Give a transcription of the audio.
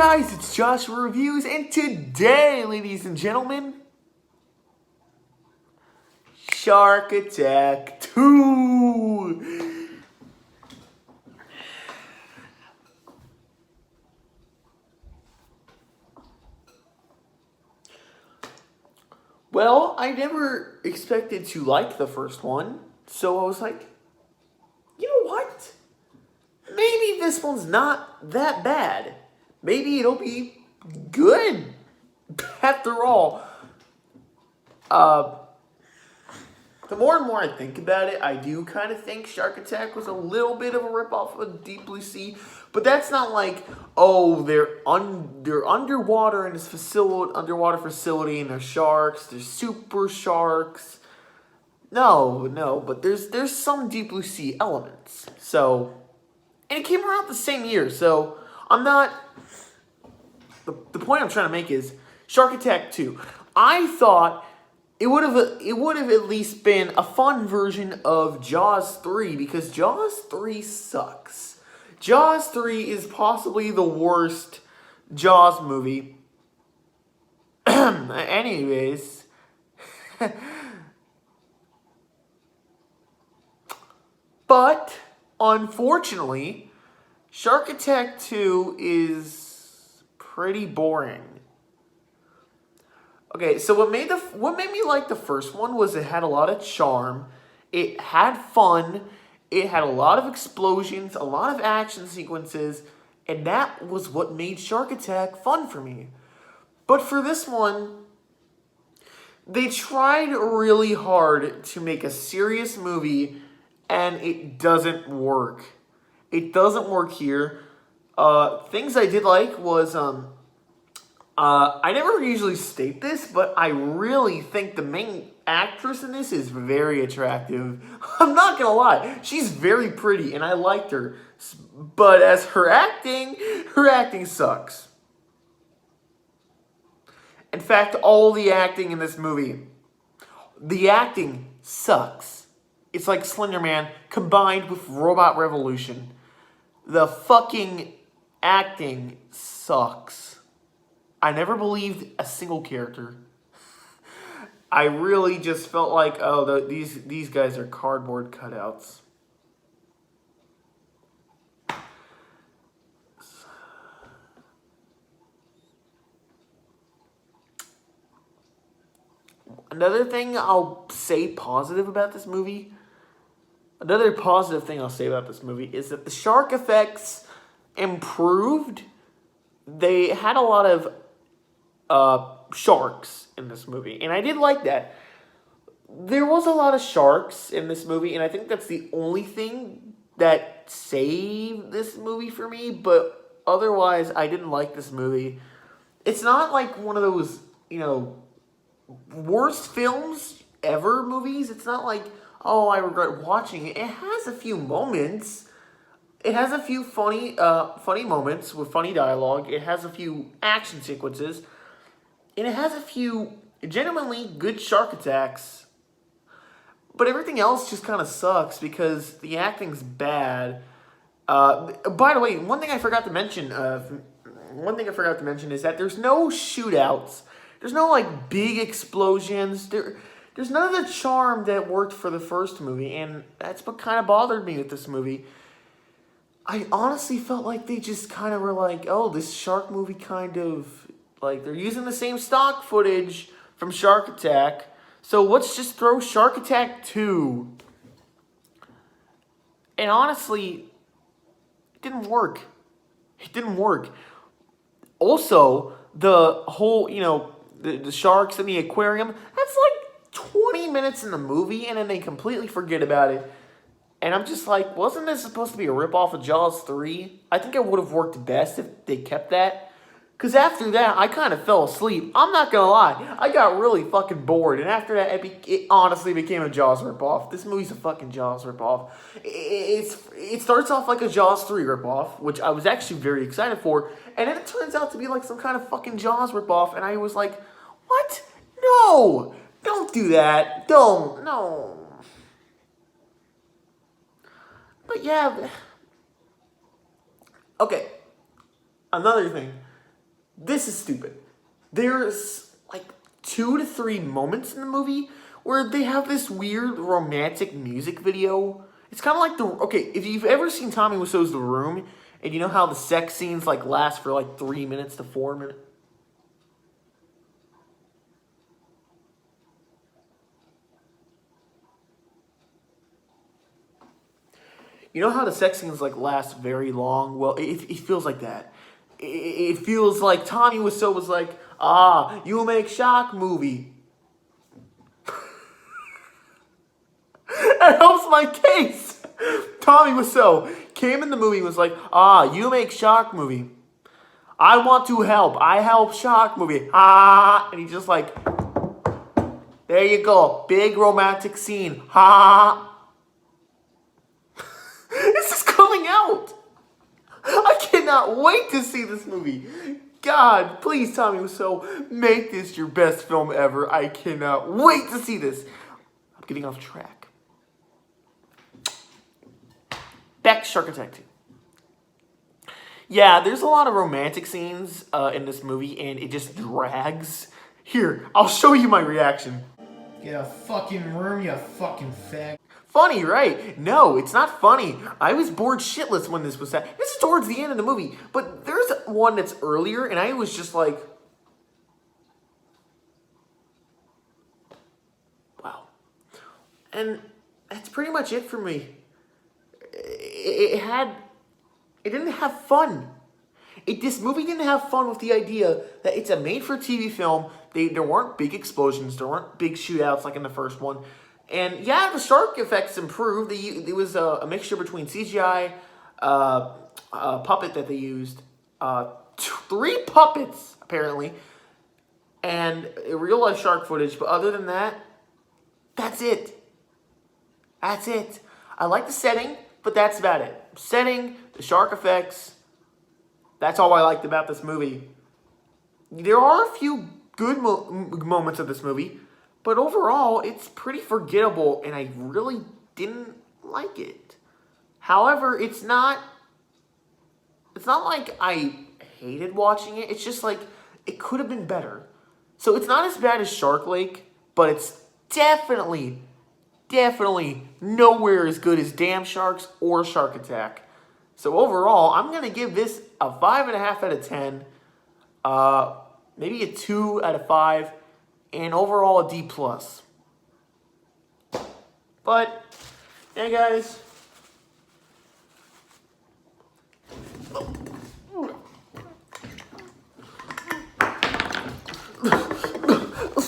guys, it's Joshua Reviews, and today, ladies and gentlemen, Shark Attack 2! Well, I never expected to like the first one, so I was like, you know what? Maybe this one's not that bad. Maybe it'll be good. After all, the more and more I think about it, I do kind of think Shark Attack was a little bit of a ripoff of Deep Blue Sea. But that's not like, oh, they're underwater in this underwater facility, and there's sharks, there's super sharks. No, but there's some Deep Blue Sea elements. So, and it came around the same year, so I'm not... The point I'm trying to make is Shark Attack 2. I thought it would have at least been a fun version of Jaws 3, because Jaws 3 sucks. Jaws 3 is possibly the worst Jaws movie. Anyways. But, unfortunately, Shark Attack 2 is pretty boring. Okay, so what made me like the first one was it had a lot of charm, it had fun, it had a lot of explosions, a lot of action sequences, and that was what made Shark Attack fun for me. But for this one, they tried really hard to make a serious movie, and it doesn't work. It doesn't work here. Things I did like was, I never usually state this, but I really think the main actress in this is very attractive. I'm not gonna lie, she's very pretty, and I liked her. But as her acting sucks. In fact, all the acting in this movie, the acting sucks. It's like Slender Man combined with Robot Revolution. The fucking acting sucks. I never believed a single character. I really just felt like, oh, these guys are cardboard cutouts. Another thing I'll say positive about this movie, is that the shark effects improved. They had a lot of sharks in this movie, and I did like that. There was a lot of sharks in this movie, and I think that's the only thing that saved this movie for me, but otherwise, I didn't like this movie. It's not like one of those, worst films ever movies. It's not like, oh, I regret watching it. It has a few moments. It has a few funny moments with funny dialogue. It has a few action sequences. And it has a few genuinely good shark attacks. But everything else just kind of sucks because the acting's bad. By the way, one thing I forgot to mention is that there's no shootouts. There's no, big explosions. There's none of the charm that worked for the first movie. And that's what kind of bothered me with this movie. I honestly felt like they just kind of were like, oh, this shark movie kind of... they're using the same stock footage from Shark Attack, so let's just throw Shark Attack 2. And honestly, it didn't work. It didn't work. Also, the whole, the sharks in the aquarium, that's 20 minutes in the movie, and then they completely forget about it. And I'm just like, wasn't this supposed to be a ripoff of Jaws 3? I think it would have worked best if they kept that. Because after that, I kind of fell asleep. I'm not going to lie. I got really fucking bored. And after that, it honestly became a Jaws ripoff. This movie's a fucking Jaws ripoff. It starts off like a Jaws 3 ripoff, which I was actually very excited for. And then it turns out to be like some kind of fucking Jaws ripoff. And I was like, what? No! Don't do that. Don't. No. But yeah. Okay. Another thing. This is stupid. There's like 2 to 3 moments in the movie where they have this weird romantic music video. It's kind of like if you've ever seen Tommy Wiseau's The Room, and you know how the sex scenes like last for like 3 minutes to 4 minutes. You know how the sex scenes like last very long? Well, it feels like that. It feels like Tommy Wiseau was like, you make shock movie. That helps my case. Tommy Wiseau came in the movie and was like, you make shock movie. I want to help. I help shock movie. And he's just like, there you go. Big romantic scene. This is coming out. I cannot wait to see this movie. God, please, Tommy Wiseau, make this your best film ever. I cannot wait to see this. I'm getting off track. Back to Shark Attack 2. Yeah, there's a lot of romantic scenes in this movie, and it just drags. Here, I'll show you my reaction. Get a fucking room, you fucking fag. Funny, right? No, it's not funny. I was bored shitless when this was set. This is towards the end of the movie, but there's one that's earlier, and I was just like, wow. And that's pretty much it for me. It didn't have fun. This movie didn't have fun with the idea that it's a made-for-TV film. There weren't big explosions. There weren't big shootouts like in the first one. And yeah, the shark effects improved. It was a mixture between CGI, puppet that they used, 3 puppets apparently, and real life shark footage. But other than that, that's it. That's it. I like the setting, but that's about it. Setting, the shark effects. That's all I liked about this movie. There are a few good moments of this movie. But overall, it's pretty forgettable, and I really didn't like it. However, it's not like I hated watching it. It's just like, it could have been better. So it's not as bad as Shark Lake, but it's definitely nowhere as good as Damn Sharks or Shark Attack. So overall, I'm going to give this a 5.5 out of 10. Maybe a 2 out of 5. And overall, a D+. But, yeah, guys. Oh.